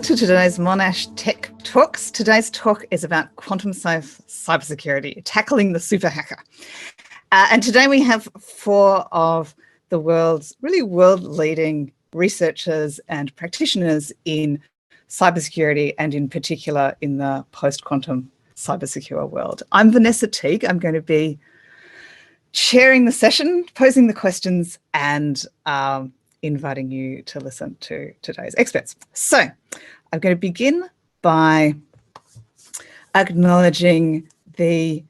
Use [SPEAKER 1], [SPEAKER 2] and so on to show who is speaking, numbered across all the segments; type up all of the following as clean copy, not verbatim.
[SPEAKER 1] to today's Monash Tech Talks. Today's talk is about quantum safe cybersecurity, tackling the super hacker. And today we have four of the world's really world-leading researchers and practitioners in cybersecurity, and in particular in the post-quantum cybersecure world. I'm Vanessa Teague. I'm going to be chairing the session, posing the questions, and inviting you to listen to today's experts. So I'm going to begin by acknowledging the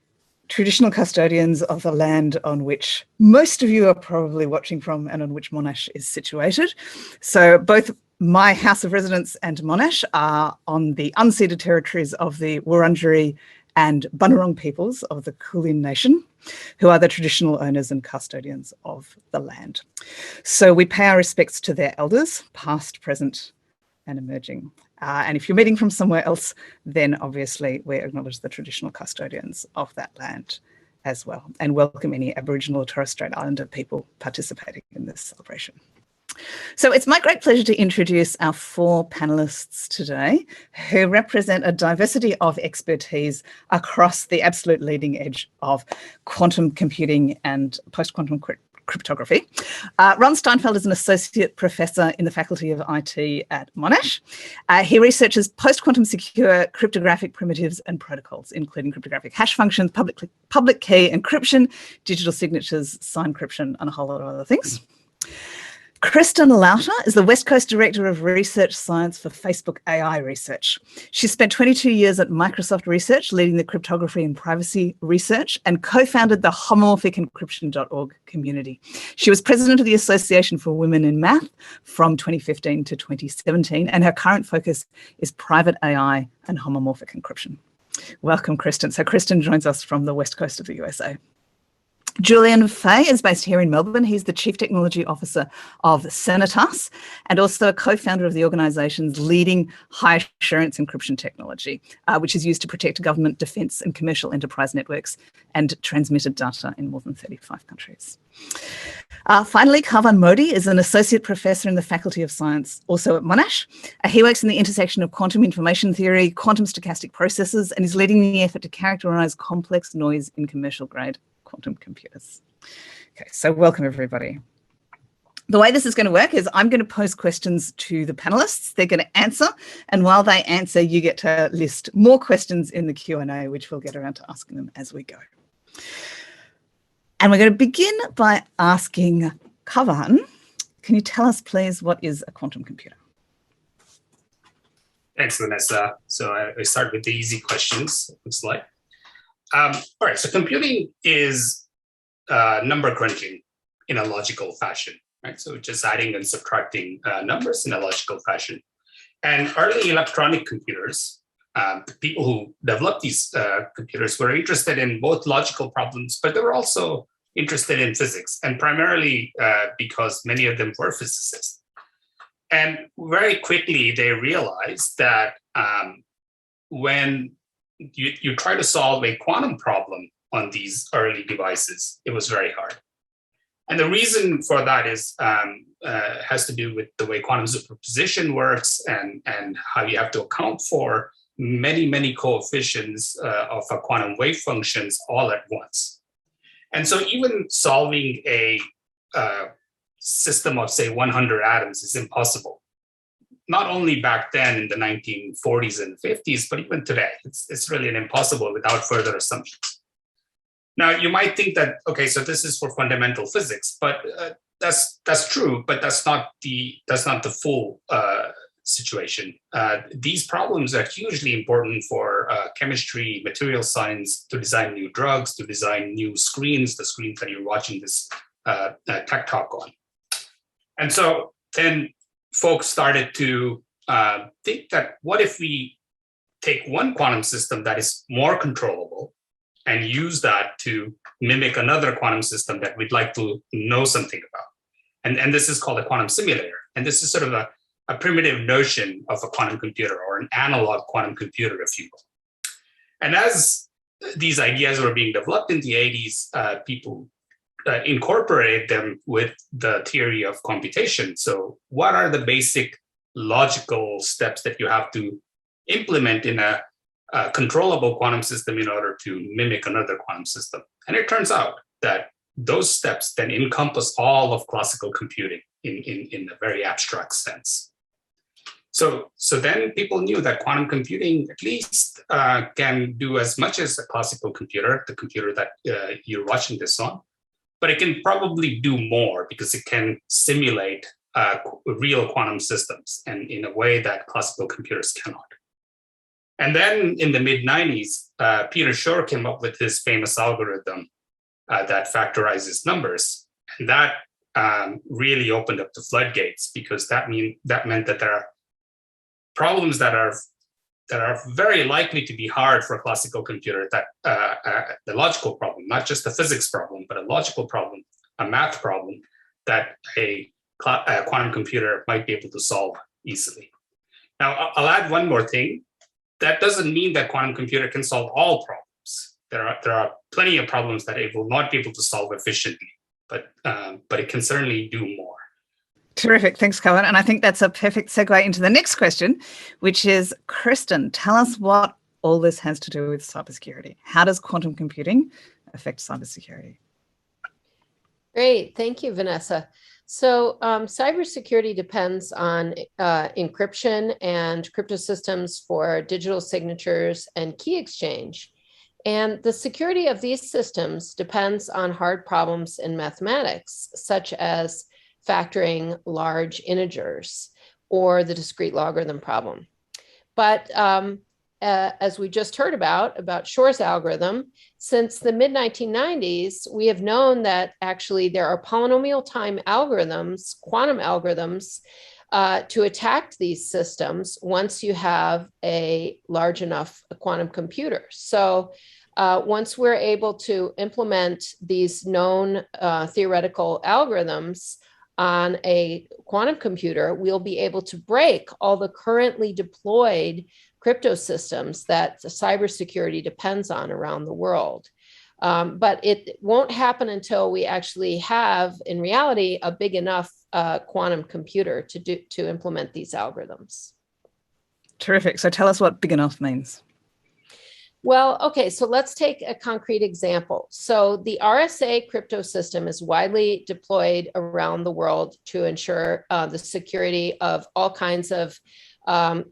[SPEAKER 1] traditional custodians of the land on which most of you are probably watching from and on which Monash is situated. So both my house of residence and Monash are on the unceded territories of the Wurundjeri and Bunurong peoples of the Kulin Nation, who are the traditional owners and custodians of the land. So we pay our respects to their elders, past, present, and emerging. And if you're meeting from somewhere else, then obviously we acknowledge the traditional custodians of that land as well, and welcome any Aboriginal or Torres Strait Islander people participating in this celebration. So it's my great pleasure to introduce our four panelists today, who represent a diversity of expertise across the absolute leading edge of quantum computing and post-quantum cryptography. Ron Steinfeld is an associate professor in the Faculty of IT at Monash. He researches post-quantum secure cryptographic primitives and protocols, including cryptographic hash functions, public key encryption, digital signatures, sign encryption, and a whole lot of other things. Kristen Lauter is the West Coast Director of Research Science for Facebook AI Research. She spent 22 years at Microsoft Research, leading the cryptography and privacy research, and co-founded the homomorphicencryption.org community. She was president of the Association for Women in Math from 2015 to 2017, and her current focus is private AI and homomorphic encryption. Welcome, Kristen. So Kristen joins us from the West Coast of the USA. Julian Fay is based here in Melbourne. He's the Chief Technology Officer of Sanitas and also a co-founder of the organisation's leading high assurance encryption technology, which is used to protect government, defence and commercial enterprise networks and transmitted data in more than 35 countries. Finally, Karvan Modi is an Associate Professor in the Faculty of Science, also at Monash. He works in the intersection of quantum information theory, quantum stochastic processes, and is leading the effort to characterise complex noise in commercial-grade quantum computers. Okay, so welcome everybody. The way this is going to work is I'm going to pose questions to the panelists. They're going to answer, and while they answer, you get to list more questions in the Q&A, which we'll get around to asking them as we go. And we're going to begin by asking Karvan, can you tell us please what is a quantum computer?
[SPEAKER 2] Thanks, Vanessa. So I start with the easy questions, it looks like. All right, so computing is number crunching in a logical fashion, right? So just adding and subtracting numbers in a logical fashion. And early electronic computers, people who developed these computers were interested in both logical problems, but they were also interested in physics, and primarily because many of them were physicists. And very quickly, they realized that when you try to solve a quantum problem on these early devices, it was very hard. And the reason for that is has to do with the way quantum superposition works and how you have to account for many coefficients of a quantum wave functions all at once. And so even solving a system of, say, 100 atoms is impossible. Not only back then in the 1940s and 50s, but even today, it's really an impossible without further assumptions. Now, you might think that, okay, so this is for fundamental physics, but that's true, but that's not the full situation. These problems are hugely important for chemistry, material science, to design new drugs, to design new screens, the screens that you're watching this tech talk on. And so then folks started to think that what if we take one quantum system that is more controllable and use that to mimic another quantum system that we'd like to know something about. And this is called a quantum simulator. And this is sort of a primitive notion of a quantum computer, or an analog quantum computer, if you will. And as these ideas were being developed in the 80s, people incorporate them with the theory of computation. So what are the basic logical steps that you have to implement in a controllable quantum system in order to mimic another quantum system. And it turns out that those steps then encompass all of classical computing in a very abstract sense. So then people knew that quantum computing at least can do as much as a classical computer, the computer that you're watching this on, but it can probably do more because it can simulate real quantum systems and in a way that classical computers cannot. And then in the mid-90s, Peter Shor came up with his famous algorithm that factorizes numbers. And that really opened up the floodgates, because that meant that there are problems that are very likely to be hard for a classical computer, that the logical problem, not just a physics problem, but a logical problem, a math problem that a quantum computer might be able to solve easily. Now, I'll add one more thing. That doesn't mean that quantum computer can solve all problems. There are plenty of problems that it will not be able to solve efficiently, but it can certainly do more.
[SPEAKER 1] Terrific. Thanks, Cohen. And I think that's a perfect segue into the next question, which is, Kristen, tell us what all this has to do with cybersecurity. How does quantum computing affect cybersecurity?
[SPEAKER 3] Great. Thank you, Vanessa. So cybersecurity depends on encryption and crypto systems for digital signatures and key exchange. And the security of these systems depends on hard problems in mathematics, such as factoring large integers or the discrete logarithm problem. But as we just heard about Shor's algorithm, since the mid-1990s, we have known that actually there are polynomial time algorithms, quantum algorithms, to attack these systems once you have a large enough quantum computer. So once we're able to implement these known theoretical algorithms on a quantum computer, we'll be able to break all the currently deployed crypto systems that the cybersecurity depends on around the world. But it won't happen until we actually have, in reality, a big enough quantum computer to implement these algorithms.
[SPEAKER 1] Terrific. So tell us what big enough means.
[SPEAKER 3] Well, okay, so let's take a concrete example. So the RSA crypto system is widely deployed around the world to ensure the security of all kinds of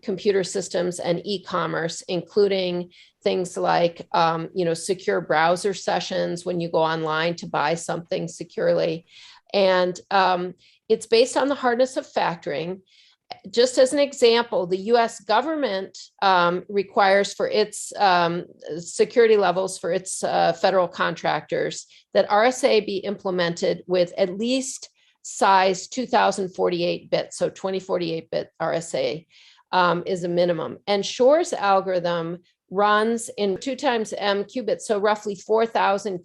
[SPEAKER 3] computer systems and e-commerce, including things like, secure browser sessions when you go online to buy something securely. And it's based on the hardness of factoring. Just as an example, the US government requires for its security levels for its federal contractors that RSA be implemented with at least size 2048 bits, so 2048-bit RSA is a minimum. And Shor's algorithm runs in 2 times m qubits, so roughly 4,000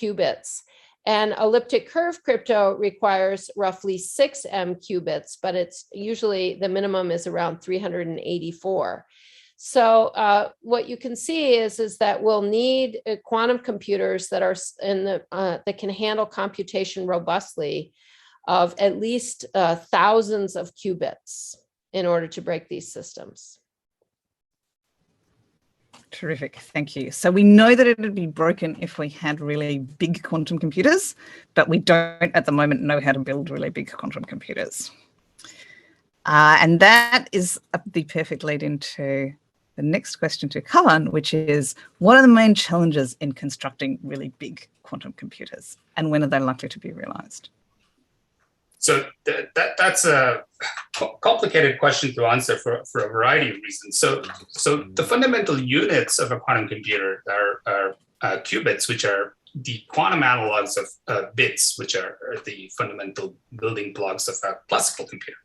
[SPEAKER 3] qubits. And elliptic curve crypto requires roughly 6 m qubits, but it's usually the minimum is around 384. So what you can see is that we'll need quantum computers that are that can handle computation robustly of at least thousands of qubits in order to break these systems.
[SPEAKER 1] Terrific. Thank you. So we know that it would be broken if we had really big quantum computers, but we don't at the moment know how to build really big quantum computers. And that is the perfect lead into the next question to Kalan, which is, what are the main challenges in constructing really big quantum computers, and when are they likely to be realized?
[SPEAKER 2] So that's a complicated question to answer for a variety of reasons. So the fundamental units of a quantum computer are qubits, which are the quantum analogs of bits, which are the fundamental building blocks of a classical computer.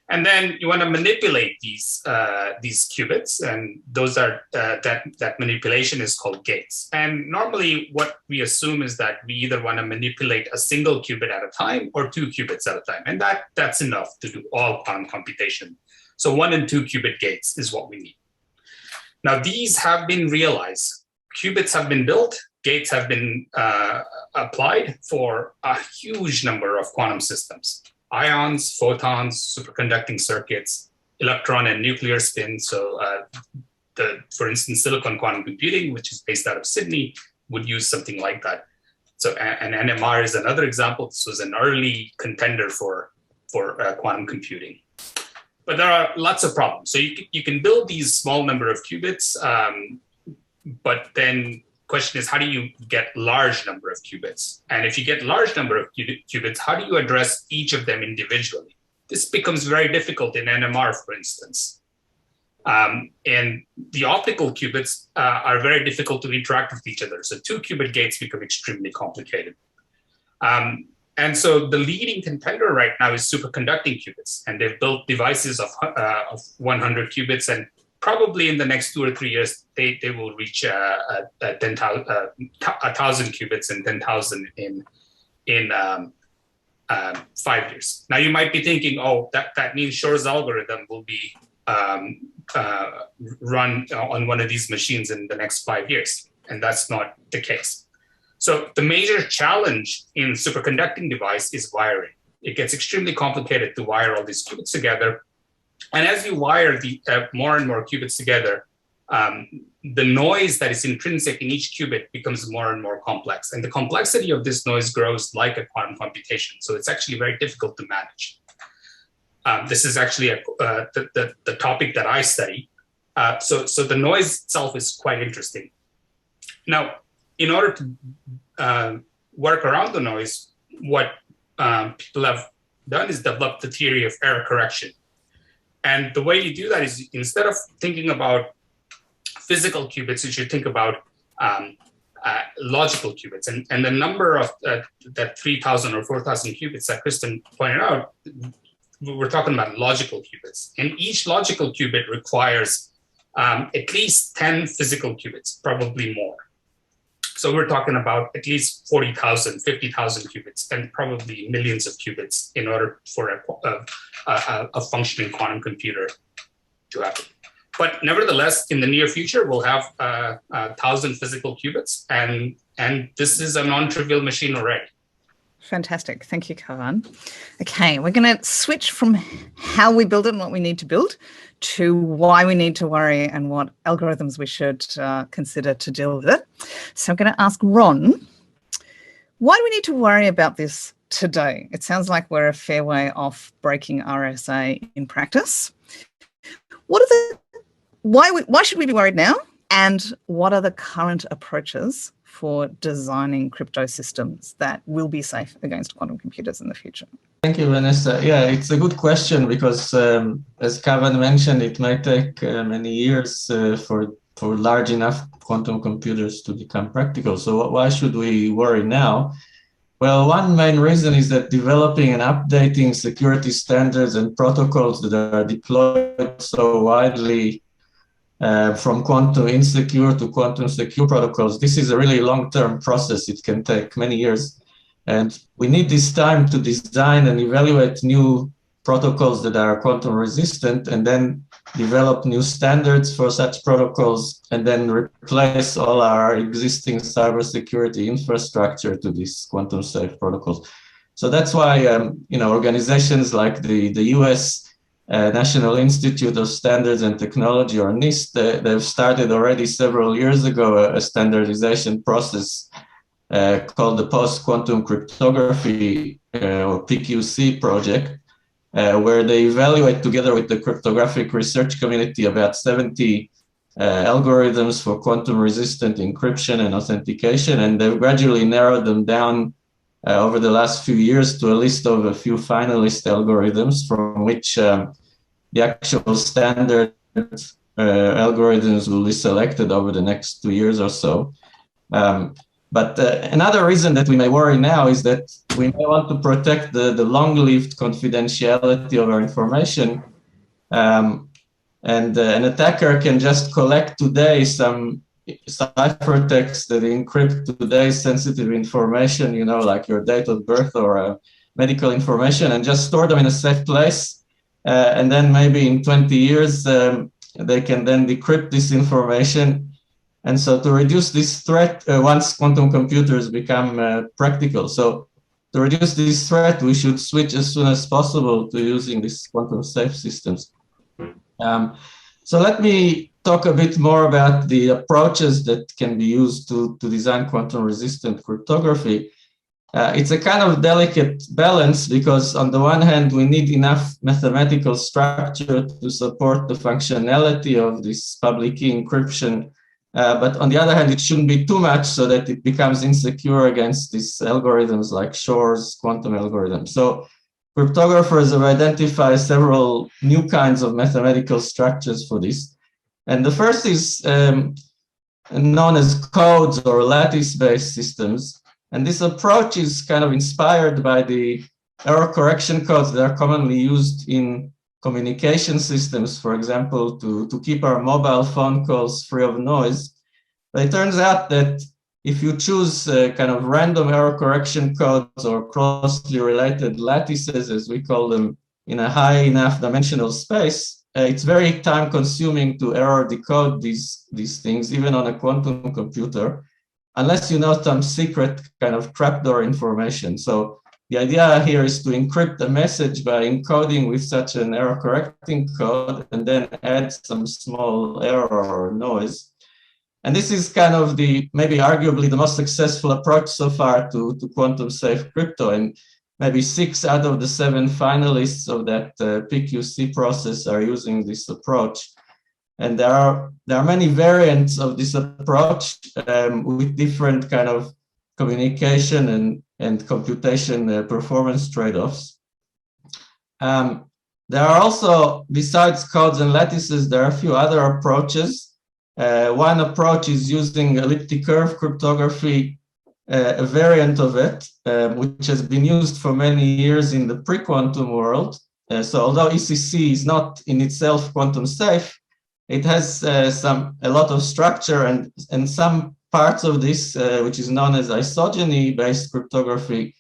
[SPEAKER 2] And then you want to manipulate these qubits, and those are that manipulation is called gates. And normally, what we assume is that we either want to manipulate a single qubit at a time or 2 qubits at a time, and that's enough to do all quantum computation. So 1 and 2 qubit gates is what we need. Now these have been realized. Qubits have been built. Gates have been applied for a huge number of quantum systems. ions, photons, superconducting circuits, electron and nuclear spin. So for instance, silicon quantum computing, which is based out of Sydney, would use something like that. So and NMR is another example. This was an early contender for quantum computing. But there are lots of problems. So you can build these small number of qubits, but then question is, how do you get large number of qubits? And if you get large number of qubits, how do you address each of them individually? This becomes very difficult in NMR, for instance. And the optical qubits are very difficult to interact with each other. So 2-qubit gates become extremely complicated. And so the leading contender right now is superconducting qubits. And they've built devices of 100 qubits. And probably in the next 2 or 3 years, they will reach 1,000 qubits and 10,000 in 5 years. Now you might be thinking, oh, that means Shor's algorithm will be run on one of these machines in the next 5 years. And that's not the case. So the major challenge in superconducting device is wiring. It gets extremely complicated to wire all these qubits together. And as you wire the more and more qubits together, the noise that is intrinsic in each qubit becomes more and more complex. And the complexity of this noise grows like a quantum computation. So it's actually very difficult to manage. This is actually the topic that I study. So the noise itself is quite interesting. Now, in order to work around the noise, what people have done is develop the theory of error correction. And the way you do that is, instead of thinking about physical qubits, you should think about logical qubits. And the number of that 3,000 or 4,000 qubits that Kristen pointed out, we're talking about logical qubits. And each logical qubit requires at least 10 physical qubits, probably more. So we're talking about at least 40,000, 50,000 qubits, and probably millions of qubits in order for a functioning quantum computer to happen. But nevertheless, in the near future, we'll have 1,000 physical qubits, and this is a non-trivial machine already.
[SPEAKER 1] Fantastic. Thank you, Karan. Okay, we're going to switch from how we build it and what we need to build to why we need to worry and what algorithms we should consider to deal with it. So I'm going to ask Ron, why do we need to worry about this today? It sounds like we're a fair way off breaking RSA in practice. Why should we be worried now? And what are the current approaches for designing crypto systems that will be safe against quantum computers in the future?
[SPEAKER 4] Thank you, Vanessa. Yeah, it's a good question because, as Kavan mentioned, it might take many years for large enough quantum computers to become practical. So why should we worry now? Well, one main reason is that developing and updating security standards and protocols that are deployed so widely from quantum insecure to quantum secure protocols, this is a really long-term process. It can take many years. And we need this time to design and evaluate new protocols that are quantum resistant, and then develop new standards for such protocols, and then replace all our existing cybersecurity infrastructure to these quantum safe protocols. So that's why organizations like the US National Institute of Standards and Technology, or NIST, they've started already several years ago a standardization process called the Post-Quantum Cryptography or PQC project, where they evaluate together with the cryptographic research community about 70 algorithms for quantum resistant encryption and authentication, and they've gradually narrowed them down over the last few years to a list of a few finalist algorithms from which the actual standard algorithms will be selected over the next 2 years or so. But another reason that we may worry now is that we may want to protect the long-lived confidentiality of our information. And an attacker can just collect today some ciphertext that encrypt today's sensitive information, like your date of birth or medical information, and just store them in a safe place. And then maybe in 20 years, they can then decrypt this information. And so to reduce this threat, once quantum computers become practical. So to reduce this threat, we should switch as soon as possible to using these quantum safe systems. So let me talk a bit more about the approaches that can be used to design quantum resistant cryptography. It's a kind of delicate balance because on the one hand, we need enough mathematical structure to support the functionality of this public key encryption. But on the other hand, it shouldn't be too much so that it becomes insecure against these algorithms like Shor's quantum algorithm. So cryptographers have identified several new kinds of mathematical structures for this. And the first is known as codes or lattice-based systems. And this approach is kind of inspired by the error correction codes that are commonly used in communication systems, for example, to keep our mobile phone calls free of noise. But it turns out that if you choose kind of random error correction codes or closely related lattices, as we call them, in a high enough dimensional space, it's very time consuming to error decode these things, even on a quantum computer, unless you know some secret kind of trapdoor information. So the idea here is to encrypt a message by encoding with such an error correcting code and then add some small error or noise. And this is kind of maybe arguably the most successful approach so far to quantum safe crypto. And maybe 6 out of the 7 finalists of that PQC process are using this approach. And there are many variants of this approach with different kind of communication and computation performance trade-offs. There are also, besides codes and lattices, there are a few other approaches. One approach is using elliptic curve cryptography, a variant of it, which has been used for many years in the pre-quantum world. So although ECC is not in itself quantum safe, it has a lot of structure and some parts of this, which is known as isogeny-based cryptography,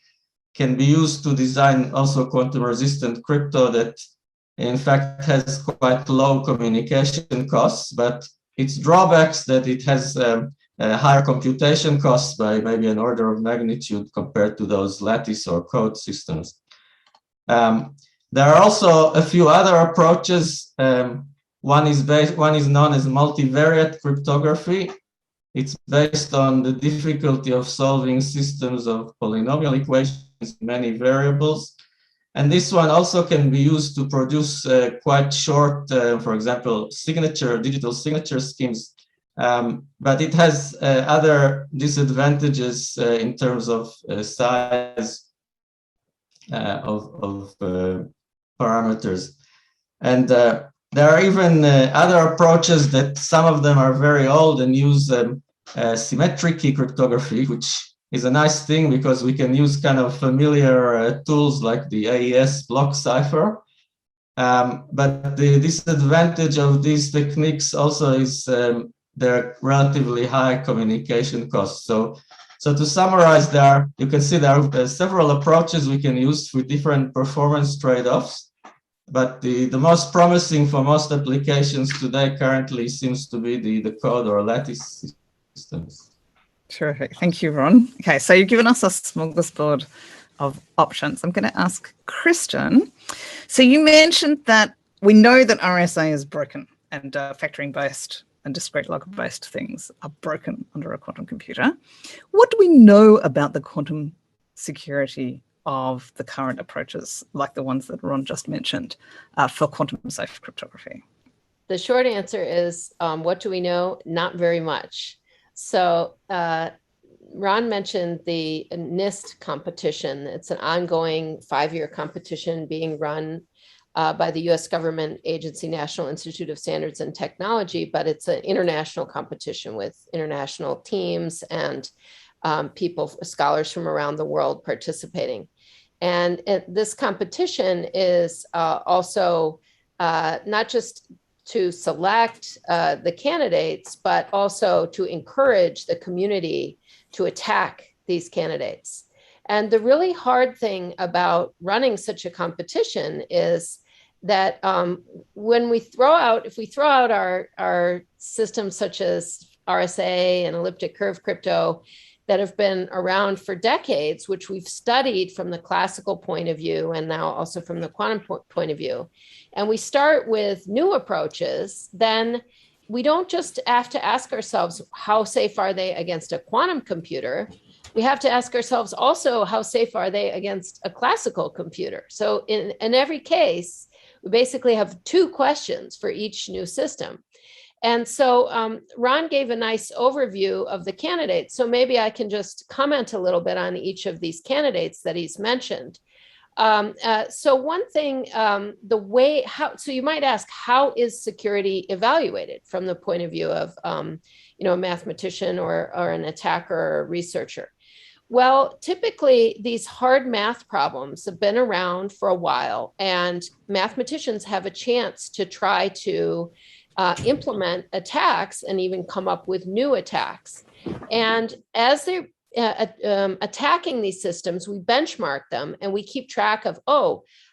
[SPEAKER 4] can be used to design also quantum-resistant crypto that, in fact, has quite low communication costs, but its drawbacks that it has higher computation costs by maybe an order of magnitude compared to those lattice or code systems. There are also a few other approaches. One is known as multivariate cryptography. It's based on the difficulty of solving systems of polynomial equations in many variables. And this one also can be used to produce quite short, for example, digital signature schemes. But it has other disadvantages in terms of size of parameters. And there are even other approaches that some of them are very old and use symmetric key cryptography, which is a nice thing because we can use kind of familiar tools like the AES block cipher. But the disadvantage of these techniques also is their relatively high communication costs. So to summarize, you can see there are several approaches we can use with different performance trade-offs. But the most promising for most applications today currently seems to be the code or lattice systems.
[SPEAKER 1] Terrific. Thank you, Ron. Okay, so you've given us a smorgasbord of options. I'm going to ask Kristen. So you mentioned that we know that RSA is broken and factoring-based and discrete log-based things are broken under a quantum computer. What do we know about the quantum security of the current approaches, like the ones that Ron just mentioned, for quantum safe cryptography?
[SPEAKER 3] The short answer is, what do we know? Not very much. So Ron mentioned the NIST competition. It's an ongoing 5-year competition being run by the US government agency, National Institute of Standards and Technology, but it's an international competition with international teams and scholars from around the world participating. And this competition is also not just to select the candidates, but also to encourage the community to attack these candidates. And the really hard thing about running such a competition is that when we throw out our systems such as RSA and elliptic curve crypto, that have been around for decades, which we've studied from the classical point of view and now also from the quantum point of view, and we start with new approaches, then we don't just have to ask ourselves, how safe are they against a quantum computer? We have to ask ourselves also, how safe are they against a classical computer? So in every case, we basically have two questions for each new system. And so Ron gave a nice overview of the candidates. So maybe I can just comment a little bit on each of these candidates that he's mentioned. So one thing, so you might ask, how is security evaluated from the point of view of, a mathematician or an attacker or a researcher? Well, typically these hard math problems have been around for a while, and mathematicians have a chance to try to implement attacks and even come up with new attacks. And as they're attacking these systems, we benchmark them and we keep track of,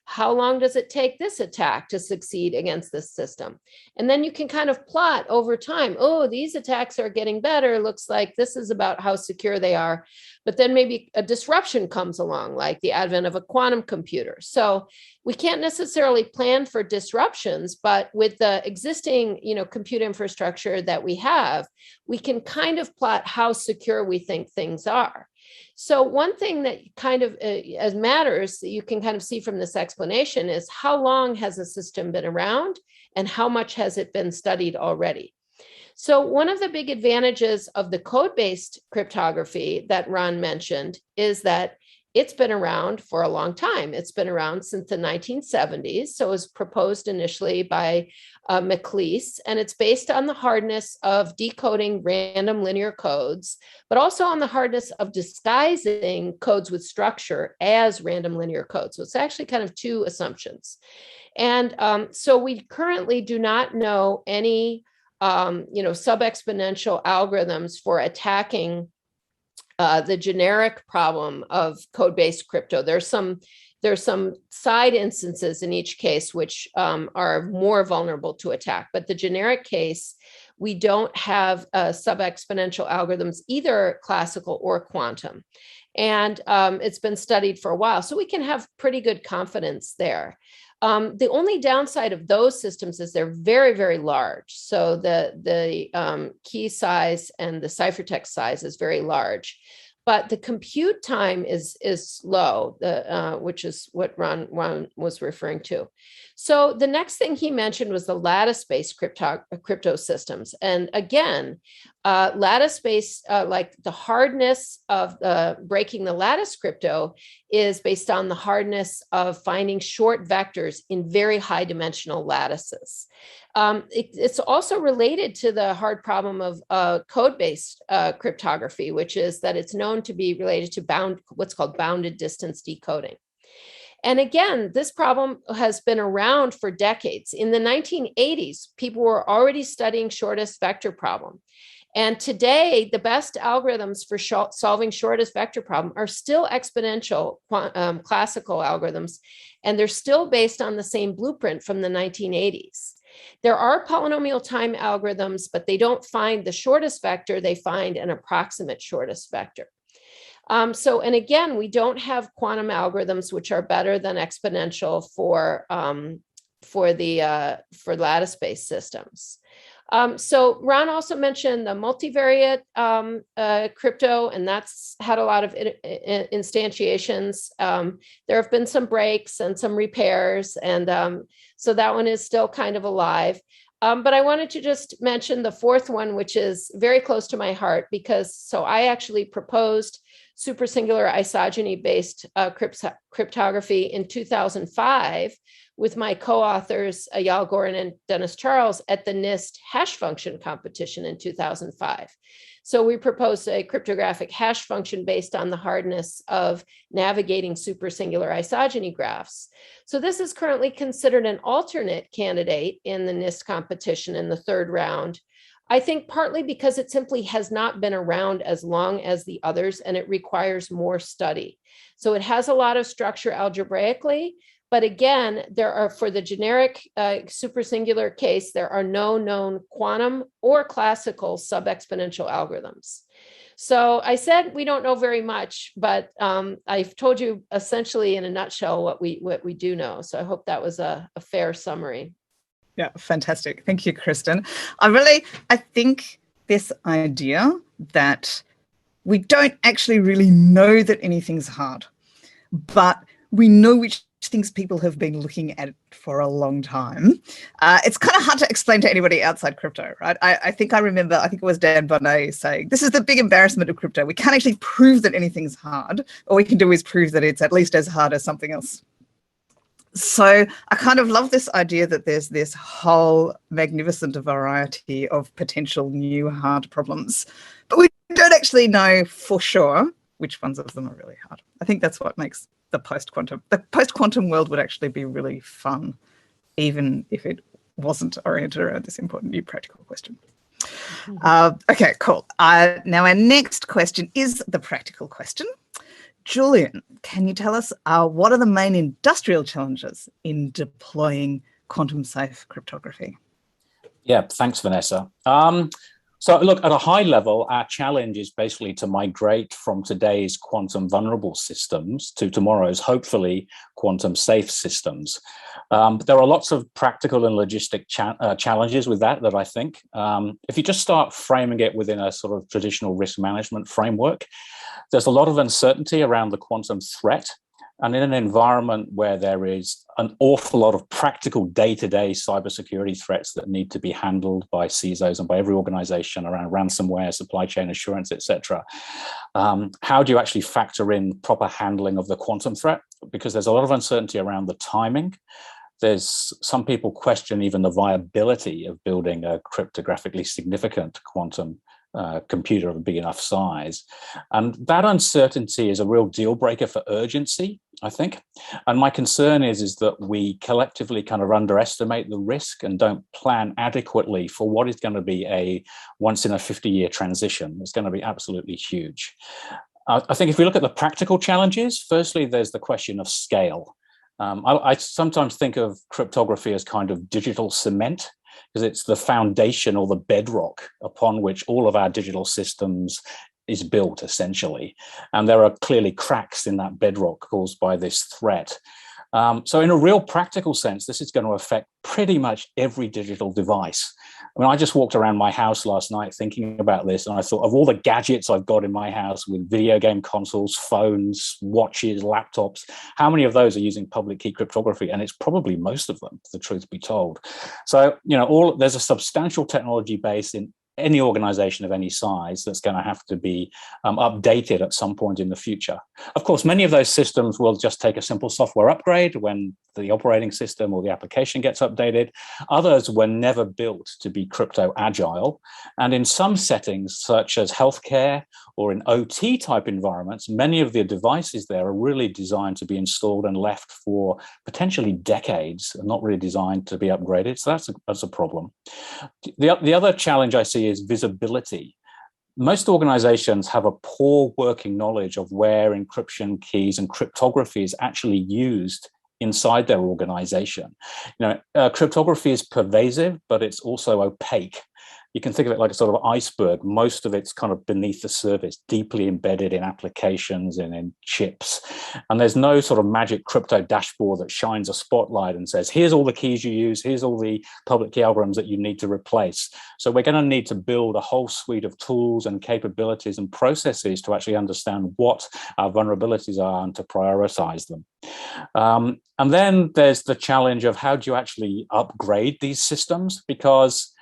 [SPEAKER 3] how long does it take this attack to succeed against this system? And then you can kind of plot over time, these attacks are getting better. Looks like this is about how secure they are. But then maybe a disruption comes along, like the advent of a quantum computer. So we can't necessarily plan for disruptions, but with the existing, compute infrastructure that we have, we can kind of plot how secure we think things are. So one thing that kind of as matters that you can kind of see from this explanation is how long has a system been around and how much has it been studied already? So one of the big advantages of the code-based cryptography that Ron mentioned is that it's been around for a long time. It's been around since the 1970s. So it was proposed initially by McLeish, and it's based on the hardness of decoding random linear codes, but also on the hardness of disguising codes with structure as random linear codes. So it's actually kind of two assumptions. And so we currently do not know any sub-exponential algorithms for attacking the generic problem of code-based crypto. There's some side instances in each case which are more vulnerable to attack, but the generic case, we don't have sub-exponential algorithms, either classical or quantum. And it's been studied for a while, so we can have pretty good confidence there. The only downside of those systems is they're very, very large. So the key size and the ciphertext size is very large, but the compute time is low, which is what Ron was referring to. So the next thing he mentioned was the lattice-based crypto systems. And again, lattice-based, like the hardness of breaking the lattice crypto is based on the hardness of finding short vectors in very high dimensional lattices. It's also related to the hard problem of code-based cryptography, which is that it's known to be related to what's called bounded distance decoding. And again, this problem has been around for decades. In the 1980s, people were already studying shortest vector problem. And today, the best algorithms for solving shortest vector problem are still exponential classical algorithms, and they're still based on the same blueprint from the 1980s. There are polynomial time algorithms, but they don't find the shortest vector, they find an approximate shortest vector. And again, we don't have quantum algorithms which are better than exponential for lattice-based systems. So Ron also mentioned the multivariate crypto, and that's had a lot of instantiations. There have been some breaks and some repairs, and so that one is still kind of alive. But I wanted to just mention the fourth one, which is very close to my heart, because I actually proposed supersingular isogeny-based cryptography in 2005 with my co-authors, Eyal Goren and Dennis Charles, at the NIST hash function competition in 2005. So we proposed a cryptographic hash function based on the hardness of navigating supersingular isogeny graphs. So this is currently considered an alternate candidate in the NIST competition in the third round. I think partly because it simply has not been around as long as the others, and it requires more study. So it has a lot of structure algebraically, but again, there are, for the generic supersingular case, there are no known quantum or classical sub-exponential algorithms. So I said we don't know very much, but I've told you essentially in a nutshell what we do know. So I hope that was a fair summary.
[SPEAKER 1] Yeah, fantastic. Thank you, Kristen. I think this idea that we don't actually really know that anything's hard, but we know which things people have been looking at for a long time. It's kind of hard to explain to anybody outside crypto, right? I think it was Dan Bonnet saying, this is the big embarrassment of crypto. We can't actually prove that anything's hard. All we can do is prove that it's at least as hard as something else. So I kind of love this idea that there's this whole magnificent variety of potential new hard problems, but we don't actually know for sure which ones of them are really hard. I think that's what makes the post-quantum world would actually be really fun, even if it wasn't oriented around this important new practical question. Okay, cool. Now our next question is the practical question. Julian, can you tell us what are the main industrial challenges in deploying quantum-safe cryptography?
[SPEAKER 5] Yeah, thanks, Vanessa. So look, at a high level, our challenge is basically to migrate from today's quantum vulnerable systems to tomorrow's, hopefully, quantum safe systems. There are lots of practical and logistic challenges with that I think. If you just start framing it within a sort of traditional risk management framework, there's a lot of uncertainty around the quantum threat. And in an environment where there is an awful lot of practical day-to-day cybersecurity threats that need to be handled by CISOs and by every organization around ransomware, supply chain assurance, etc., how do you actually factor in proper handling of the quantum threat? Because there's a lot of uncertainty around the timing. There's some people question even the viability of building a cryptographically significant quantum computer of a big enough size. And that uncertainty is a real deal breaker for urgency, I think. And my concern is that we collectively kind of underestimate the risk and don't plan adequately for what is going to be a once in a 50-year transition. It's going to be absolutely huge. I think if we look at the practical challenges, firstly, there's the question of scale. I sometimes think of cryptography as kind of digital cement, because it's the foundation or the bedrock upon which all of our digital systems is built, essentially. And there are clearly cracks in that bedrock caused by this threat. So in a real practical sense, this is going to affect pretty much every digital device. I mean, I just walked around my house last night thinking about this, and I thought of all the gadgets I've got in my house with video game consoles, phones, watches, laptops, how many of those are using public key cryptography? And it's probably most of them, the truth be told. So, you know, there's a substantial technology base in any organization of any size that's going to have to be updated at some point in the future. Of course, many of those systems will just take a simple software upgrade when the operating system or the application gets updated. Others were never built to be crypto agile. And in some settings, such as healthcare or in OT type environments, many of the devices there are really designed to be installed and left for potentially decades and not really designed to be upgraded. So that's a problem. The other challenge I see is visibility. Most organizations have a poor working knowledge of where encryption keys and cryptography is actually used inside their organization. You know, cryptography is pervasive, but it's also opaque. You can think of it like a sort of iceberg. Most of it's kind of beneath the surface, deeply embedded in applications and in chips. And there's no sort of magic crypto dashboard that shines a spotlight and says, here's all the keys you use, here's all the public key algorithms that you need to replace. So we're going to need to build a whole suite of tools and capabilities and processes to actually understand what our vulnerabilities are and to prioritize them. And then there's the challenge of how do you actually upgrade these systems? Because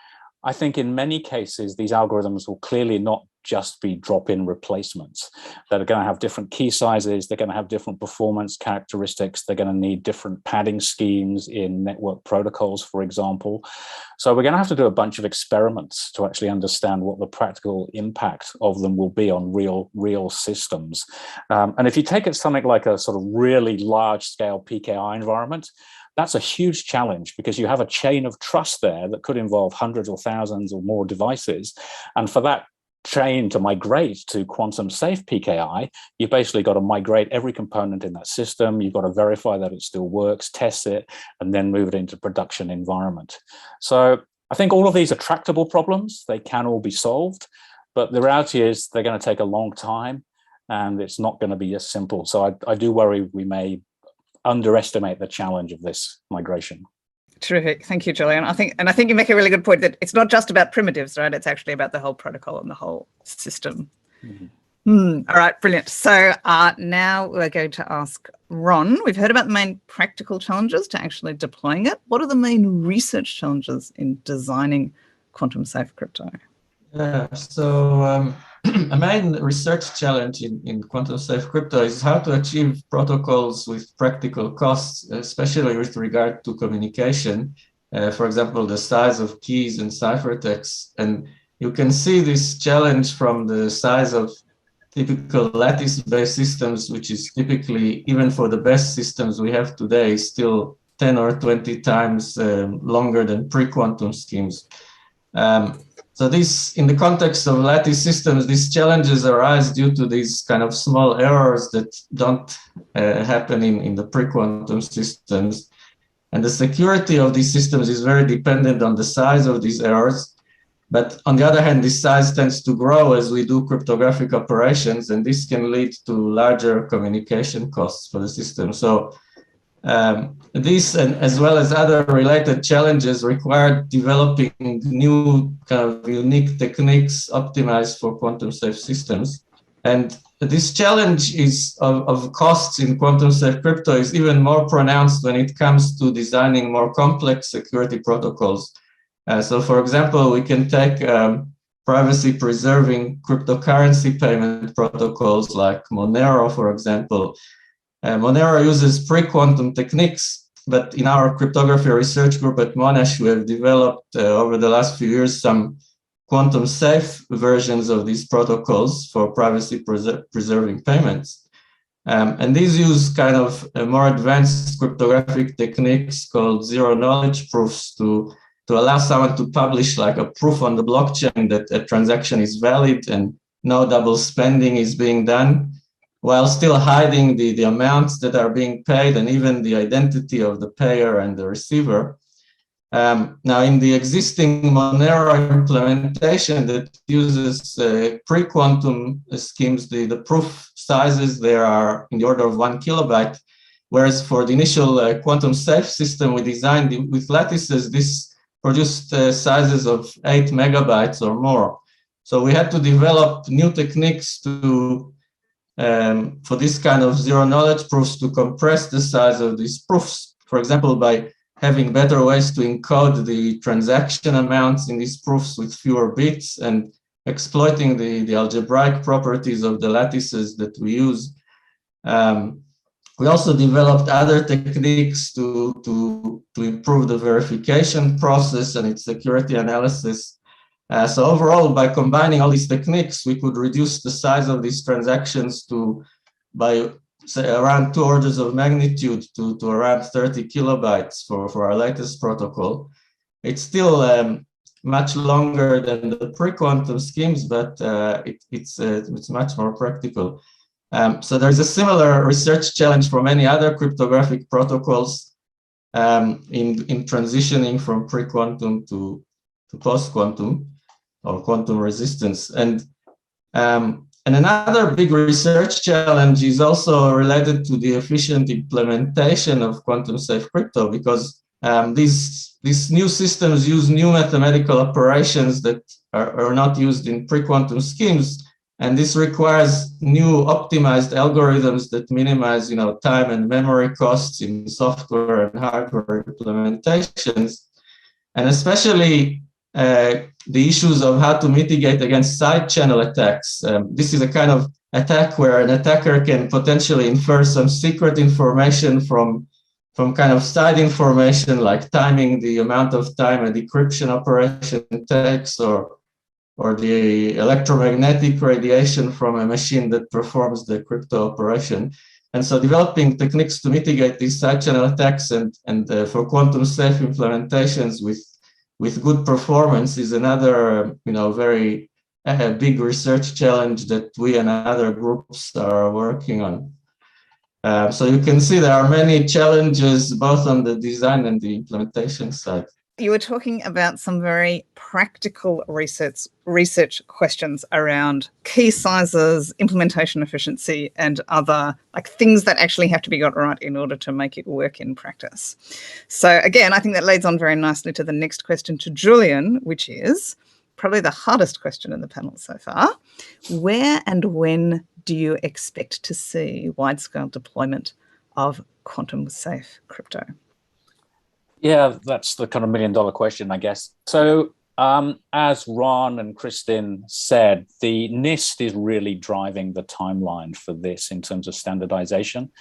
[SPEAKER 5] I think in many cases, these algorithms will clearly not just be drop-in replacements. They're going to have different key sizes. They're going to have different performance characteristics. They're going to need different padding schemes in network protocols, for example. So we're going to have to do a bunch of experiments to actually understand what the practical impact of them will be on real systems. And if you take it something like a sort of really large-scale PKI environment, that's a huge challenge because you have a chain of trust there that could involve hundreds or thousands or more devices. And for that chain to migrate to quantum safe PKI, you've basically got to migrate every component in that system. You've got to verify that it still works, test it, and then move it into production environment. So I think all of these are tractable problems. They can all be solved. But the reality is they're going to take a long time, and it's not going to be as simple. So I do worry we may underestimate the challenge of this migration.
[SPEAKER 1] Terrific. Thank you, Julian. I think you make a really good point that it's not just about primitives, right? It's actually about the whole protocol and the whole system. All right, brilliant. So now we're going to ask Ron. We've heard about the main practical challenges to actually deploying it. What are the main research challenges in designing quantum safe crypto?
[SPEAKER 4] Yeah, so a main research challenge in quantum safe crypto is how to achieve protocols with practical costs, especially with regard to communication. For example, the size of keys and ciphertexts. And you can see this challenge from the size of typical lattice-based systems, which is typically, even for the best systems we have today, still 10 or 20 times longer than pre-quantum schemes. So this, in the context of lattice systems, these challenges arise due to these kind of small errors that don't happen in the pre-quantum systems. And the security of these systems is very dependent on the size of these errors. But on the other hand, this size tends to grow as we do cryptographic operations, and this can lead to larger communication costs for the system. So this, and as well as other related challenges, require developing new kind of unique techniques optimized for quantum safe systems. And this challenge of costs in quantum safe crypto is even more pronounced when it comes to designing more complex security protocols. So for example, we can take privacy-preserving cryptocurrency payment protocols like Monero, for example. Monero uses pre-quantum techniques, but in our cryptography research group at Monash, we have developed over the last few years some quantum safe versions of these protocols for privacy-preserving payments. And these use kind of more advanced cryptographic techniques called zero-knowledge proofs to allow someone to publish like a proof on the blockchain that a transaction is valid and no double spending is being done, while still hiding the amounts that are being paid and even the identity of the payer and the receiver. Now, in the existing Monero implementation that uses pre-quantum schemes, the proof sizes there are in the order of 1 kilobyte, whereas for the initial quantum safe system we designed with lattices, this produced sizes of 8 megabytes or more. So we had to develop new techniques to for this kind of zero-knowledge proofs to compress the size of these proofs, for example, by having better ways to encode the transaction amounts in these proofs with fewer bits and exploiting the algebraic properties of the lattices that we use. We also developed other techniques to improve the verification process and its security analysis. So overall, by combining all these techniques, we could reduce the size of these transactions by say around 2 orders of magnitude to around 30 kilobytes for our latest protocol. It's still much longer than the pre-quantum schemes, but it's much more practical. So there's a similar research challenge for many other cryptographic protocols in transitioning from pre-quantum to post-quantum or quantum resistance. And another big research challenge is also related to the efficient implementation of quantum safe crypto, because these new systems use new mathematical operations that are not used in pre-quantum schemes. And this requires new optimized algorithms that minimize, time and memory costs in software and hardware implementations, and especially the issues of how to mitigate against side channel attacks. This is a kind of attack where an attacker can potentially infer some secret information from kind of side information, like timing the amount of time a decryption operation takes, or the electromagnetic radiation from a machine that performs the crypto operation. And so developing techniques to mitigate these side channel attacks and for quantum safe implementations with good performance is another, very big research challenge that we and other groups are working on. So you can see there are many challenges both on the design and the implementation side.
[SPEAKER 1] you were talking about some very practical research questions around key sizes, implementation efficiency, and other things that actually have to be got right in order to make it work in practice. So again, I think that leads on very nicely to the next question to Julian, which is probably the hardest question in the panel so far. Where and when do you expect to see wide-scale deployment of quantum-safe crypto?
[SPEAKER 5] Yeah, that's the kind of million-dollar question, I guess. So as Ron and Kristin said, the NIST is really driving the timeline for this in terms of standardization.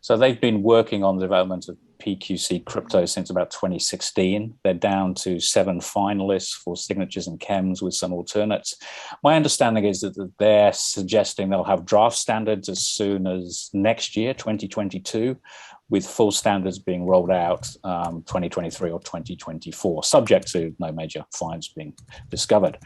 [SPEAKER 5] So they've been working on the development of PQC crypto since about 2016. They're down to 7 finalists for signatures and chems with some alternates. My understanding is that they're suggesting they'll have draft standards as soon as next year, 2022, with full standards being rolled out 2023 or 2024, subject to no major finds being discovered.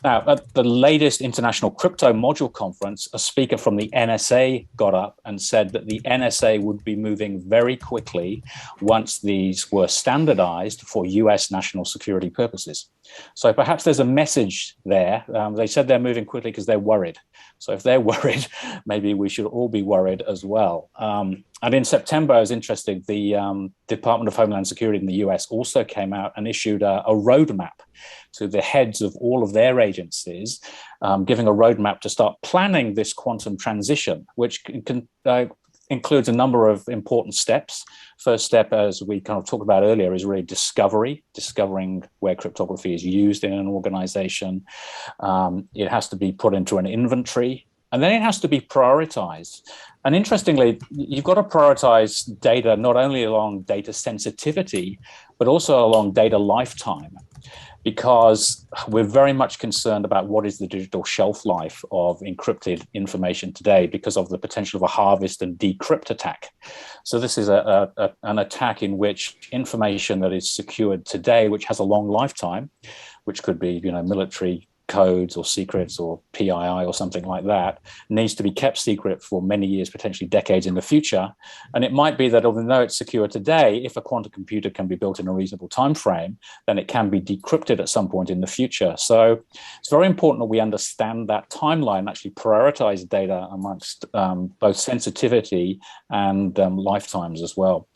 [SPEAKER 5] Now, at the latest International Crypto Module Conference, a speaker from the NSA got up and said that the NSA would be moving very quickly once these were standardized for US national security purposes. So perhaps there's a message there. They said they're moving quickly because they're worried. So if they're worried, maybe we should all be worried as well. And in September, I was interested, the Department of Homeland Security in the US also came out and issued a roadmap to the heads of all of their agencies, giving a roadmap to start planning this quantum transition, which includes a number of important steps. First step, as we kind of talked about earlier, is really discovering where cryptography is used in an organization. It has to be put into an inventory, and then it has to be prioritized. And interestingly, you've got to prioritize data not only along data sensitivity, but also along data lifetime, because we're very much concerned about what is the digital shelf life of encrypted information today because of the potential of a harvest and decrypt attack. So this is an attack in which information that is secured today, which has a long lifetime, which could be, military codes or secrets or PII or something like that, needs to be kept secret for many years, potentially decades in the future. And it might be that although it's secure today, if a quantum computer can be built in a reasonable time frame, then it can be decrypted at some point in the future. So it's very important that we understand that timeline and actually prioritize data amongst both sensitivity and lifetimes as well.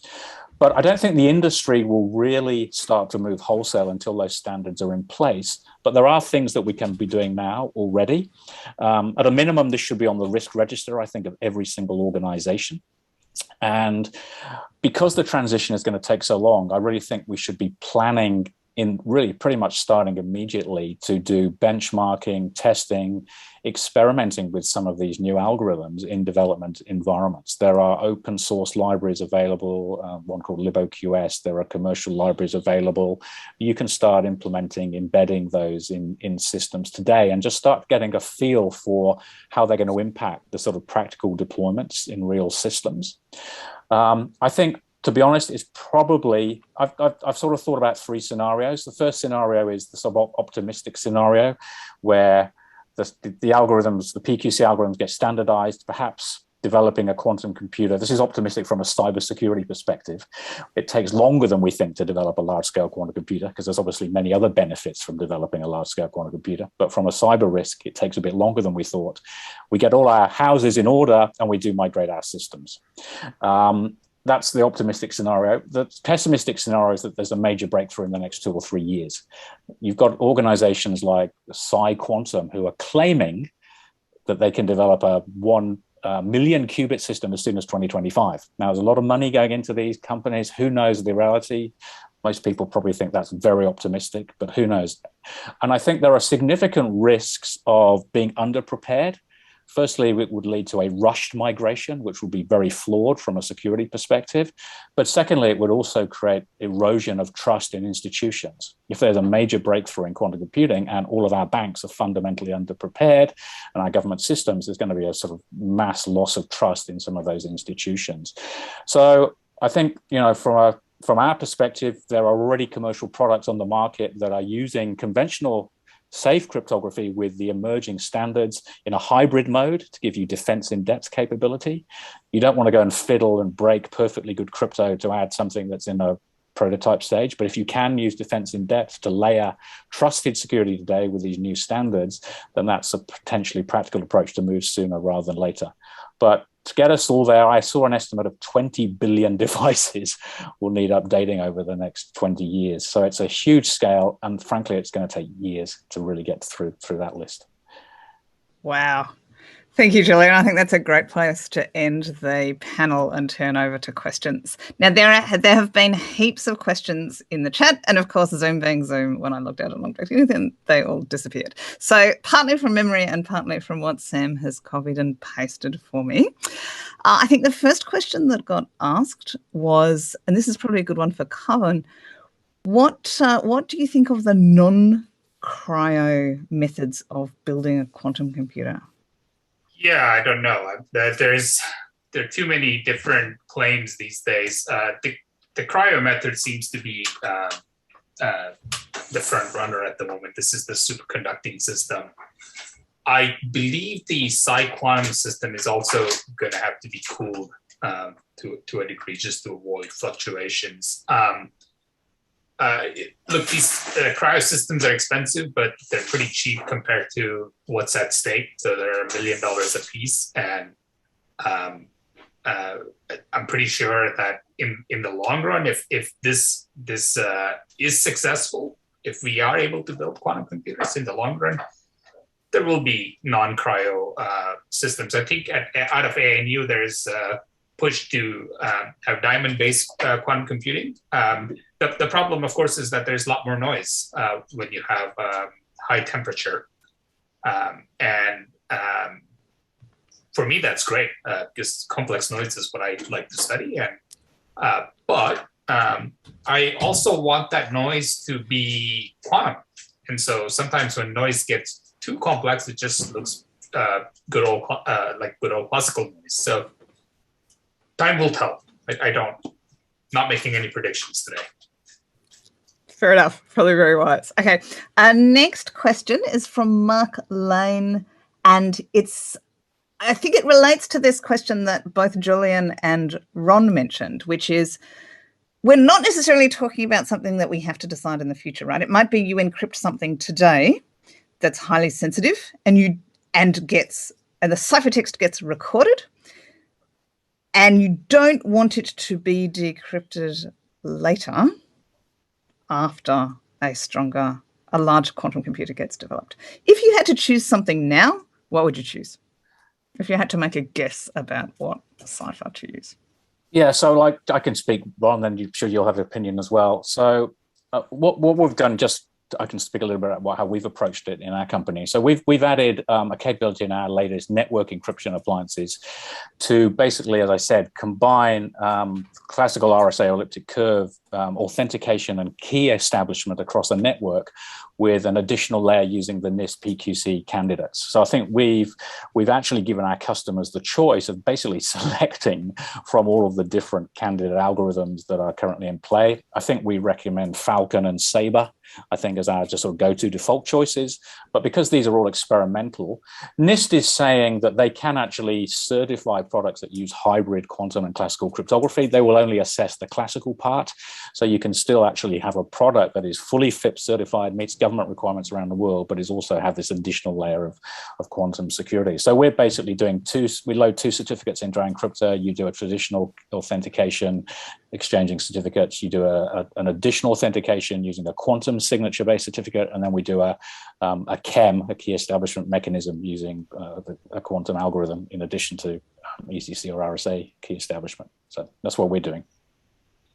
[SPEAKER 5] But I don't think the industry will really start to move wholesale until those standards are in place. But there are things that we can be doing now already. At a minimum, this should be on the risk register, I think, of every single organization. And because the transition is going to take so long, I really think we should be planning in really pretty much starting immediately to do benchmarking, testing, experimenting with some of these new algorithms in development environments. There are open source libraries available, one called LibOQS. There are commercial libraries available. You can start implementing, embedding those in systems today and just start getting a feel for how they're going to impact the sort of practical deployments in real systems. I think, to be honest, it's probably, I've sort of thought about 3 scenarios. The first scenario is the sort of optimistic scenario where the algorithms, the PQC algorithms get standardized, perhaps developing a quantum computer. This is optimistic from a cybersecurity perspective. It takes longer than we think to develop a large-scale quantum computer because there's obviously many other benefits from developing a large-scale quantum computer. But from a cyber risk, it takes a bit longer than we thought. We get all our houses in order and we do migrate our systems. That's the optimistic scenario. The pessimistic scenario is that there's a major breakthrough in the next 2 or 3 years. You've got organizations like PsiQuantum who are claiming that they can develop a 1 million qubit system as soon as 2025. Now, there's a lot of money going into these companies. Who knows the reality? Most people probably think that's very optimistic, but who knows? And I think there are significant risks of being underprepared. Firstly, it would lead to a rushed migration, which would be very flawed from a security perspective. But secondly, it would also create erosion of trust in institutions. If there's a major breakthrough in quantum computing and all of our banks are fundamentally underprepared and our government systems, there's going to be a sort of mass loss of trust in some of those institutions. So I think, from our perspective, there are already commercial products on the market that are using conventional safe cryptography with the emerging standards in a hybrid mode to give you defense in depth capability. You don't want to go and fiddle and break perfectly good crypto to add something that's in a prototype stage. But if you can use defense in depth to layer trusted security today with these new standards, then that's a potentially practical approach to move sooner rather than later. But to get us all there, I saw an estimate of 20 billion devices will need updating over the next 20 years. So it's a huge scale, and frankly, it's going to take years to really get through that list.
[SPEAKER 1] Wow. Thank you, Julian. I think that's a great place to end the panel and turn over to questions. Now, there have been heaps of questions in the chat, and of course, Zoom being Zoom, when I logged out and logged back in, then they all disappeared. So partly from memory and partly from what Sam has copied and pasted for me. I think the first question that got asked was, and this is probably a good one for Cohen, what do you think of the non-cryo methods of building a quantum computer?
[SPEAKER 2] Yeah, I don't know. There are too many different claims these days. The cryo method seems to be the front runner at the moment. This is the superconducting system. I believe the quantum system is also going to have to be cooled to a degree just to avoid fluctuations. Look, these cryo systems are expensive, but they're pretty cheap compared to what's at stake. So they're $1 million a piece, and I'm pretty sure that in the long run, if this is successful, if we are able to build quantum computers in the long run, there will be non-cryo systems. I think out of ANU, there's push to have diamond-based quantum computing. The problem, of course, is that there's a lot more noise when you have high temperature. For me, that's great because complex noise is what I like to study. But I also want that noise to be quantum. And so sometimes when noise gets too complex, it just looks good old classical noise. So time will tell. Not making any predictions today.
[SPEAKER 1] Fair enough. Probably very wise. Okay. Our next question is from Mark Lane, and I think it relates to this question that both Julian and Ron mentioned, which is we're not necessarily talking about something that we have to decide in the future, right? It might be you encrypt something today that's highly sensitive and the ciphertext gets recorded, and you don't want it to be decrypted later after a large quantum computer gets developed. If you had to choose something now, what would you choose? If you had to make a guess about what cipher to use.
[SPEAKER 5] Yeah, so I can speak, Ron, and I'm sure you'll have an opinion as well. So what we've done, I can speak a little bit about how we've approached it in our company. So we've added a capability in our latest network encryption appliances to basically, as I said, combine classical RSA or elliptic curve authentication and key establishment across a network with an additional layer using the NIST PQC candidates. So I think we've actually given our customers the choice of basically selecting from all of the different candidate algorithms that are currently in play. I think we recommend Falcon and Sabre, I think, as our just sort of go-to default choices. But because these are all experimental, NIST is saying that they can actually certify products that use hybrid quantum and classical cryptography. They will only assess the classical part. So you can still actually have a product that is fully FIPS certified, meets government requirements around the world, but is also have this additional layer of quantum security. So we're basically we load two certificates into our encryptor. You do a traditional authentication, exchanging certificates. You do an additional authentication using a quantum signature-based certificate, and then we do a KEM, a key establishment mechanism, using a quantum algorithm in addition to ECC or RSA key establishment. So that's what we're doing.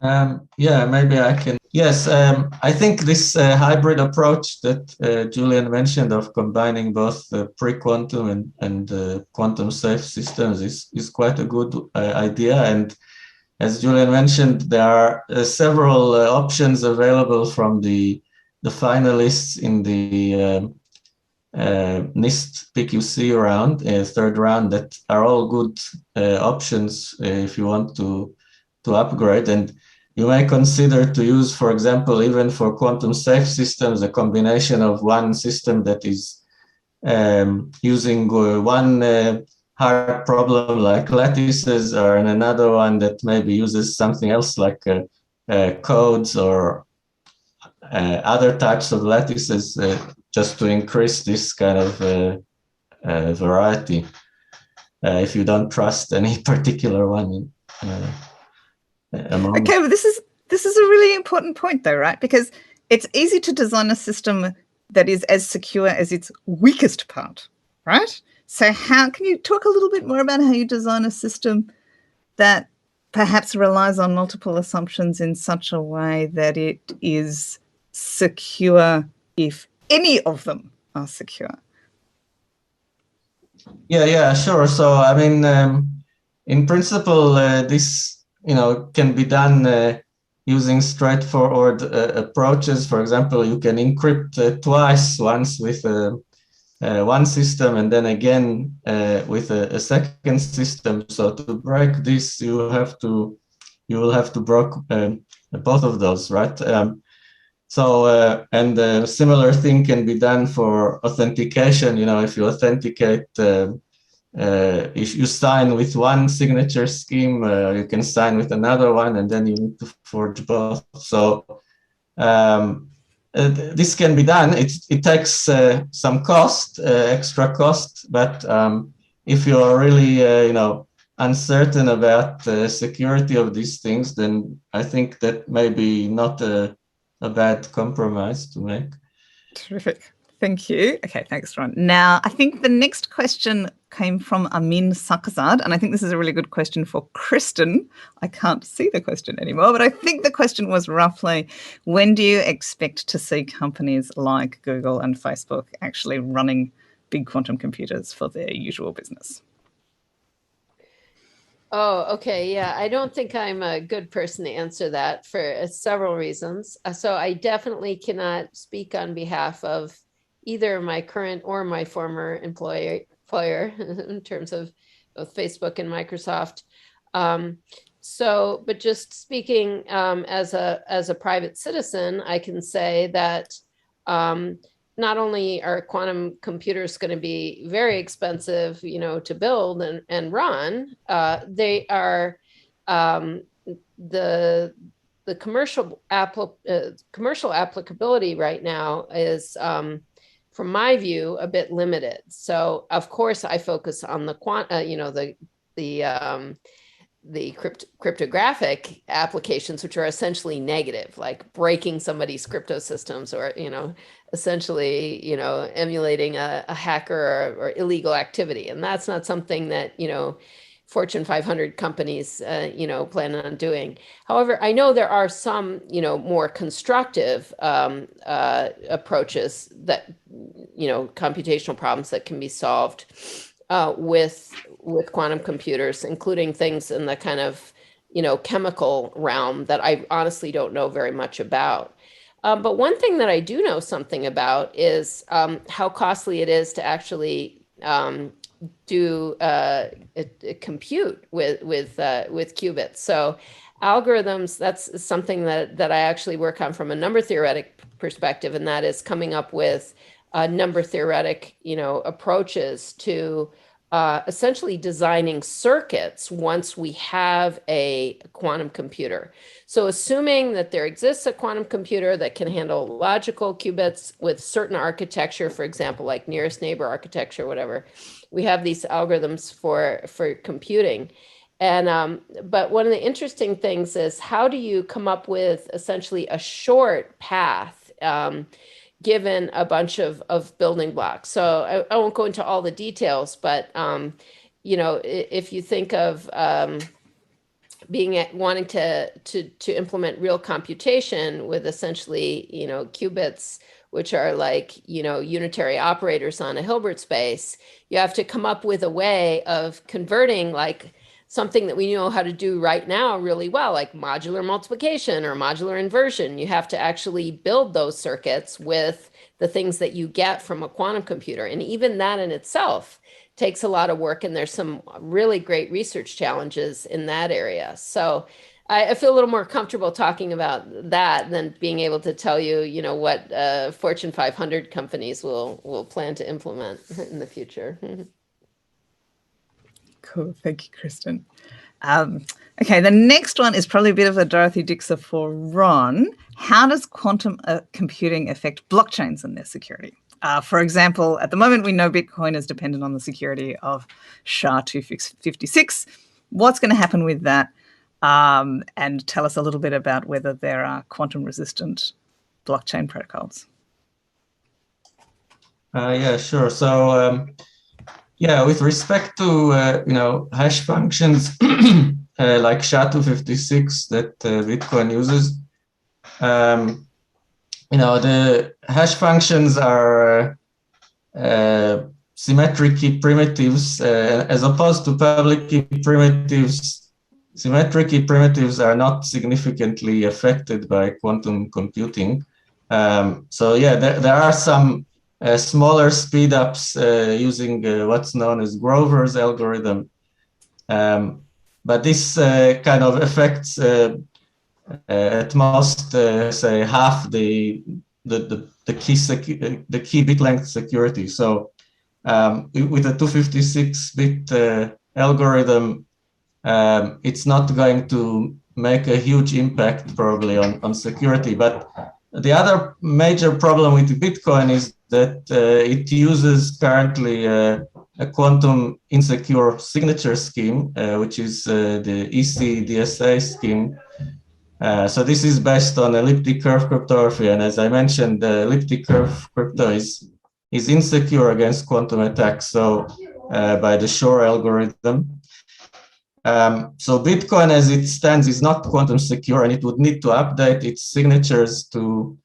[SPEAKER 4] Maybe I can. Yes, I think this hybrid approach that Julian mentioned of combining both pre-quantum and quantum safe systems is quite a good idea. And as Julian mentioned, there are several options available from the finalists in the NIST PQC round, third round, that are all good options if you want to upgrade. And you may consider to use, for example, even for quantum safe systems, a combination of one system that is using one hard problem like lattices, or another one that maybe uses something else like codes or other types of lattices just to increase this kind of variety if you don't trust any particular one among.
[SPEAKER 1] Okay, well, this is a really important point, though, right? Because it's easy to design a system that is as secure as its weakest part, right? So how can you talk a little bit more about how you design a system that perhaps relies on multiple assumptions in such a way that it is secure if any of them are secure?
[SPEAKER 4] Yeah, sure. So, I mean, in principle, this, can be done using straightforward approaches. For example, you can encrypt twice, once with one system and then again with a second system. So to break this, you will have to break both of those, right? And a similar thing can be done for authentication. If you authenticate, if you sign with one signature scheme, you can sign with another one, and then you need to forge both. So this can be done. It takes some cost, extra cost, but if you are really, uncertain about the security of these things, then I think that may be not a bad compromise to make.
[SPEAKER 1] Terrific. Thank you. Okay, thanks, Ron. Now, I think the next question came from Amin Sakazad, and I think this is a really good question for Kristen. I can't see the question anymore, but I think the question was roughly, when do you expect to see companies like Google and Facebook actually running big quantum computers for their usual business?
[SPEAKER 3] Oh, okay. Yeah, I don't think I'm a good person to answer that for several reasons. So I definitely cannot speak on behalf of either my current or my former employer in terms of both Facebook and Microsoft. But just speaking as a private citizen, I can say that not only are quantum computers going to be very expensive, to build and run, they are the commercial applicability right now is, from my view, a bit limited. So of course I focus on the cryptographic applications, which are essentially negative, like breaking somebody's crypto systems or, essentially, emulating a hacker or illegal activity. And that's not something that, Fortune 500 companies, plan on doing. However, I know there are some, more constructive approaches that, computational problems that can be solved with quantum computers, including things in the kind of, chemical realm that I honestly don't know very much about. But one thing that I do know something about is how costly it is to actually do compute with qubits. So algorithms, that's something that I actually work on from a number theoretic perspective, and that is coming up with number theoretic, approaches to essentially designing circuits once we have a quantum computer. So assuming that there exists a quantum computer that can handle logical qubits with certain architecture, for example, like nearest neighbor architecture, whatever, we have these algorithms for computing. And but one of the interesting things is, how do you come up with essentially a short path given a bunch of building blocks? So I won't go into all the details, but if you think of wanting to implement real computation with essentially qubits, which are like unitary operators on a Hilbert space, you have to come up with a way of converting like something that we know how to do right now really well, like modular multiplication or modular inversion. You have to actually build those circuits with the things that you get from a quantum computer. And even that in itself takes a lot of work. And there's some really great research challenges in that area. So I feel a little more comfortable talking about that than being able to tell you, what Fortune 500 companies will plan to implement in the future.
[SPEAKER 1] Cool. Thank you, Kristen. Okay, the next one is probably a bit of a Dorothy Dixer for Ron. How does quantum computing affect blockchains and their security? For example, at the moment, we know Bitcoin is dependent on the security of SHA-256. What's going to happen with that? And tell us a little bit about whether there are quantum-resistant blockchain protocols.
[SPEAKER 4] Yeah, sure. So, yeah, with respect to hash functions like SHA-256 that Bitcoin uses, the hash functions are symmetric key primitives as opposed to public key primitives. Symmetric key primitives are not significantly affected by quantum computing. So yeah, there are some smaller speedups using what's known as Grover's algorithm. But this kind of affects at most, say, half the key bit length security. So with a 256-bit algorithm, it's not going to make a huge impact probably on security. But the other major problem with Bitcoin is that it uses currently a quantum insecure signature scheme, which is the ECDSA scheme. So this is based on elliptic curve cryptography. And as I mentioned, the elliptic curve crypto is insecure against quantum attacks. So by the Shor algorithm. So Bitcoin as it stands is not quantum secure, and it would need to update its signatures to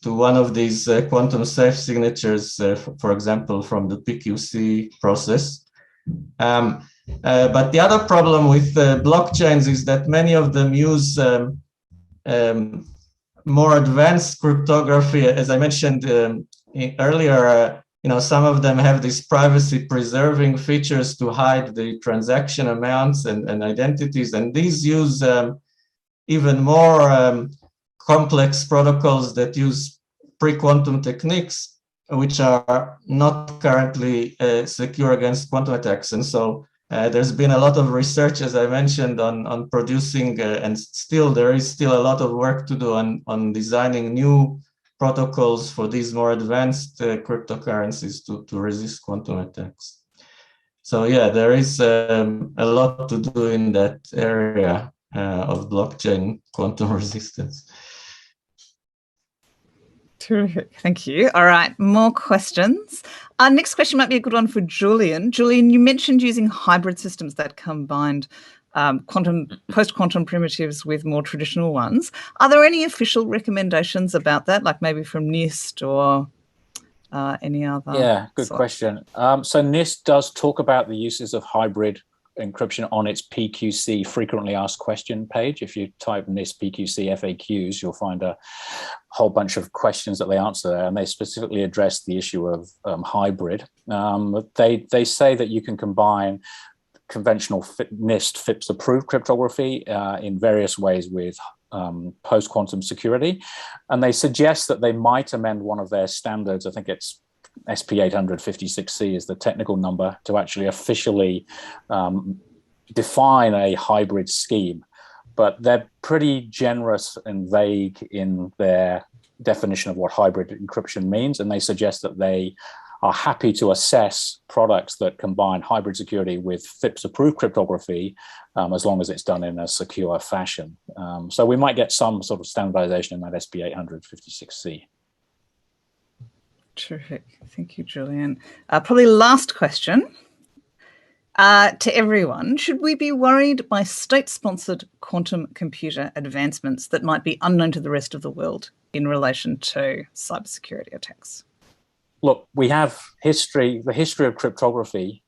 [SPEAKER 4] one of these quantum safe signatures, for example, from the PQC process. But the other problem with blockchains is that many of them use more advanced cryptography. As I mentioned earlier, some of them have these privacy preserving features to hide the transaction amounts and identities. And these use even more complex protocols that use pre-quantum techniques, which are not currently secure against quantum attacks. And so there's been a lot of research, as I mentioned, on producing, and there is still a lot of work to do on designing new protocols for these more advanced cryptocurrencies to resist quantum attacks. So yeah, there is a lot to do in that area of blockchain quantum resistance.
[SPEAKER 1] Terrific. Thank you. All right, more questions. Our next question might be a good one for Julian. Julian, you mentioned using hybrid systems that combined post-quantum primitives with more traditional ones. Are there any official recommendations about that, like maybe from NIST or any other?
[SPEAKER 5] Yeah, good question. So NIST does talk about the uses of hybrid encryption on its PQC frequently asked question page. If you type NIST PQC FAQs, you'll find a whole bunch of questions that they answer there, and they specifically address the issue of hybrid. They say that you can combine conventional NIST FIPS approved cryptography in various ways with post-quantum security, and they suggest that they might amend one of their standards. I think it's SP 856C is the technical number, to actually officially define a hybrid scheme. But they're pretty generous and vague in their definition of what hybrid encryption means, and they suggest that they are happy to assess products that combine hybrid security with FIPS-approved cryptography, as long as it's done in a secure fashion. So we might get some sort of standardization in that SP 856C.
[SPEAKER 1] Terrific. Thank you, Julian. Probably last question to everyone. Should we be worried by state-sponsored quantum computer advancements that might be unknown to the rest of the world in relation to cybersecurity attacks?
[SPEAKER 5] Look, we have history. The history of cryptography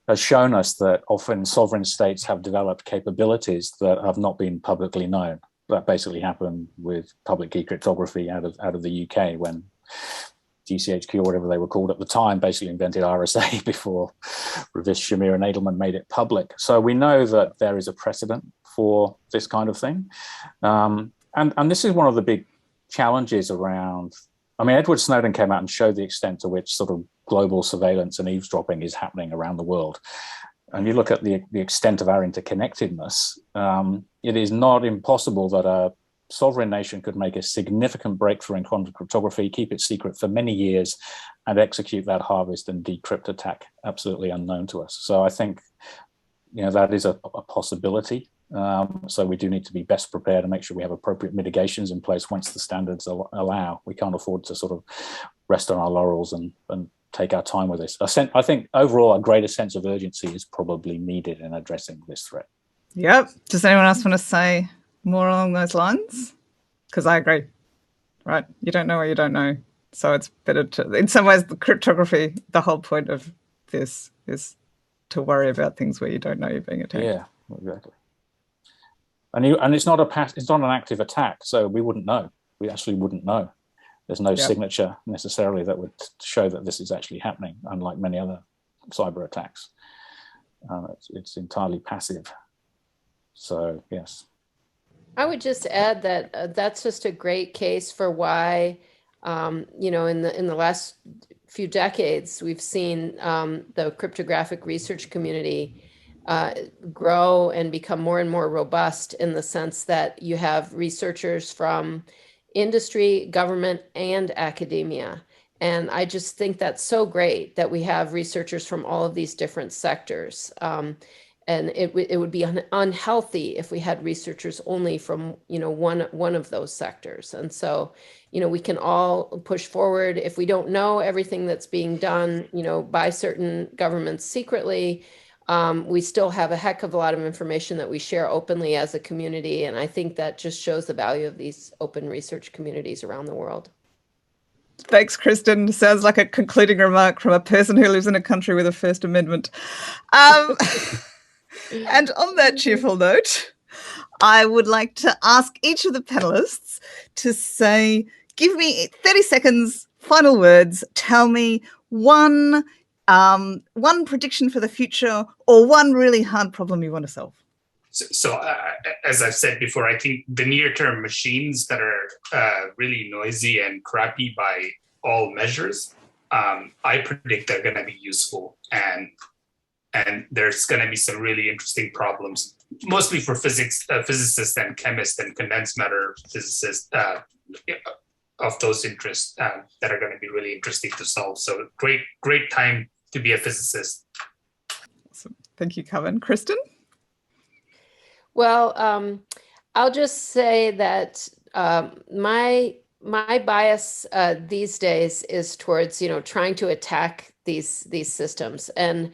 [SPEAKER 5] has shown us that often sovereign states have developed capabilities that have not been publicly known. That basically happened with public key cryptography out of the UK when GCHQ, or whatever they were called at the time, basically invented RSA before Ravish, Shamir, and Edelman made it public. So we know that there is a precedent for this kind of thing. And this is one of the big challenges around, I mean, Edward Snowden came out and showed the extent to which sort of global surveillance and eavesdropping is happening around the world. and you look at the extent of our interconnectedness, it is not impossible that a sovereign nation could make a significant breakthrough in quantum cryptography, keep it secret for many years, and execute that harvest and decrypt attack absolutely unknown to us. So I think, that is a possibility. So we do need to be best prepared and make sure we have appropriate mitigations in place once the standards allow. We can't afford to sort of rest on our laurels and take our time with this. I think overall a greater sense of urgency is probably needed in addressing this threat.
[SPEAKER 1] Yep. Does anyone else want to say more along those lines? Because I agree, right? You don't know what you don't know. So it's better to, in some ways, the cryptography, the whole point of this is to worry about things where you don't know you're being attacked.
[SPEAKER 5] Yeah, exactly. And it's not an active attack, so we wouldn't know. We actually wouldn't know. There's no signature necessarily that would show that this is actually happening, unlike many other cyber attacks. It's entirely passive. So, yes. I
[SPEAKER 3] would just add that that's just a great case for why, in the last few decades, we've seen the cryptographic research community grow and become more and more robust, in the sense that you have researchers from industry, government, and academia. And I just think that's so great that we have researchers from all of these different sectors. And it would be unhealthy if we had researchers only from, one of those sectors. And so, we can all push forward. If we don't know everything that's being done, by certain governments secretly, we still have a heck of a lot of information that we share openly as a community. And I think that just shows the value of these open research communities around the world.
[SPEAKER 1] Thanks, Kristen. Sounds like a concluding remark from a person who lives in a country with a First Amendment. And on that cheerful note, I would like to ask each of the panelists to say, give me 30 seconds, final words, tell me one prediction for the future or one really hard problem you want to solve.
[SPEAKER 2] So as I've said before, I think the near-term machines that are really noisy and crappy by all measures, I predict they're going to be useful, and there's going to be some really interesting problems, mostly for physicists and chemists and condensed matter physicists of those interests that are going to be really interesting to solve. So great time to be a physicist.
[SPEAKER 1] Awesome. Thank you, Carmen. Kristen?
[SPEAKER 3] Well, I'll just say that my bias these days is towards, trying to attack these systems, and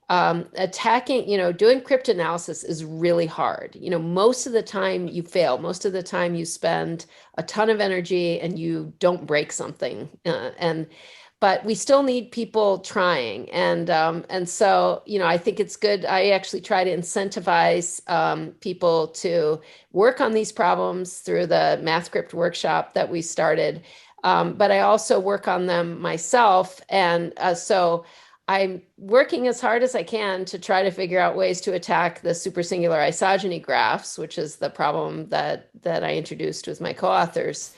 [SPEAKER 3] attacking, doing cryptanalysis is really hard. Most of the time you fail. Most of the time you spend a ton of energy and you don't break something. But we still need people trying. And so, I think it's good. I actually try to incentivize people to work on these problems through the MathCrypt workshop that we started. But I also work on them myself. And so I'm working as hard as I can to try to figure out ways to attack the supersingular isogeny graphs, which is the problem that I introduced with my co-authors.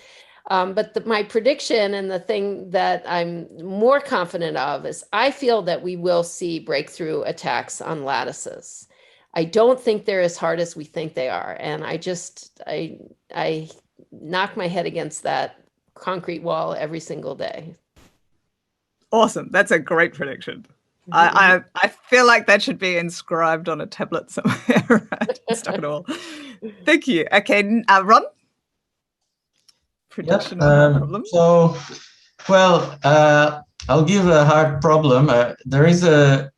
[SPEAKER 3] But my prediction, and the thing that I'm more confident of, is I feel that we will see breakthrough attacks on lattices. I don't think they're as hard as we think they are. And I knock my head against that concrete wall every single day.
[SPEAKER 1] Awesome. That's a great prediction. I feel like that should be inscribed on a tablet somewhere, right? Stuck it all. Thank you. Okay, Ron? Prediction on problem?
[SPEAKER 4] So, I'll give a hard problem. There is a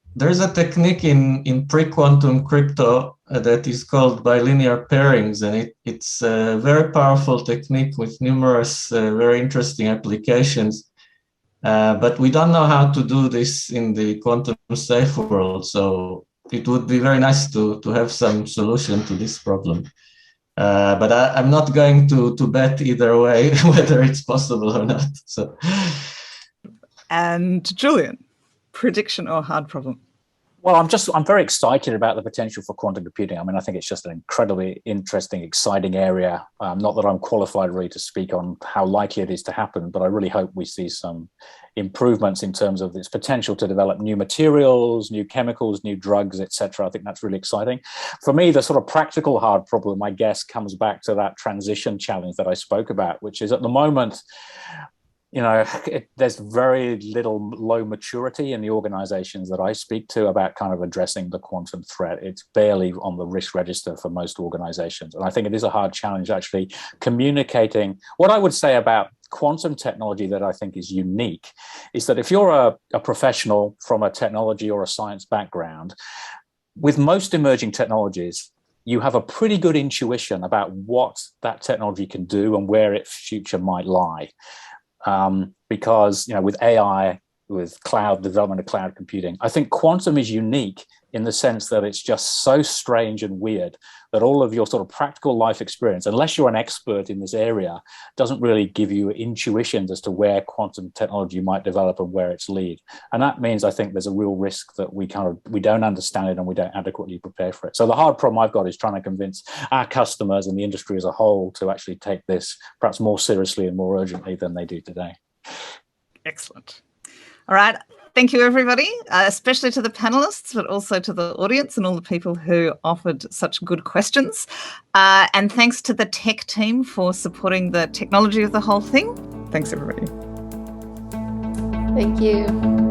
[SPEAKER 4] technique in pre-quantum crypto that is called bilinear pairings, and it's a very powerful technique with numerous very interesting applications. But we don't know how to do this in the quantum safe world, so it would be very nice to have some solution to this problem. But I'm not going to bet either way whether it's possible or not. So,
[SPEAKER 1] and Julian, prediction or hard problem?
[SPEAKER 5] Well, I'm very excited about the potential for quantum computing. I mean, I think it's just an incredibly interesting, exciting area. Not that I'm qualified really to speak on how likely it is to happen, but I really hope we see some improvements in terms of its potential to develop new materials, new chemicals, new drugs, etc. I think that's really exciting. For me, the sort of practical hard problem, I guess, comes back to that transition challenge that I spoke about, which is at the moment, there's very little low maturity in the organizations that I speak to about kind of addressing the quantum threat. It's barely on the risk register for most organizations. And I think it is a hard challenge actually communicating. What I would say about quantum technology that I think is unique is that if you're a professional from a technology or a science background, with most emerging technologies, you have a pretty good intuition about what that technology can do and where its future might lie. Because with AI, with cloud development of cloud computing, I think quantum is unique in the sense that it's just so strange and weird that all of your sort of practical life experience, unless you're an expert in this area, doesn't really give you intuitions as to where quantum technology might develop and where it's lead. And that means I think there's a real risk that we don't understand it and we don't adequately prepare for it. So the hard problem I've got is trying to convince our customers and the industry as a whole to actually take this perhaps more seriously and more urgently than they do today.
[SPEAKER 1] Excellent. All right. Thank you, everybody, especially to the panelists, but also to the audience and all the people who offered such good questions. And thanks to the tech team for supporting the technology of the whole thing. Thanks, everybody.
[SPEAKER 3] Thank you.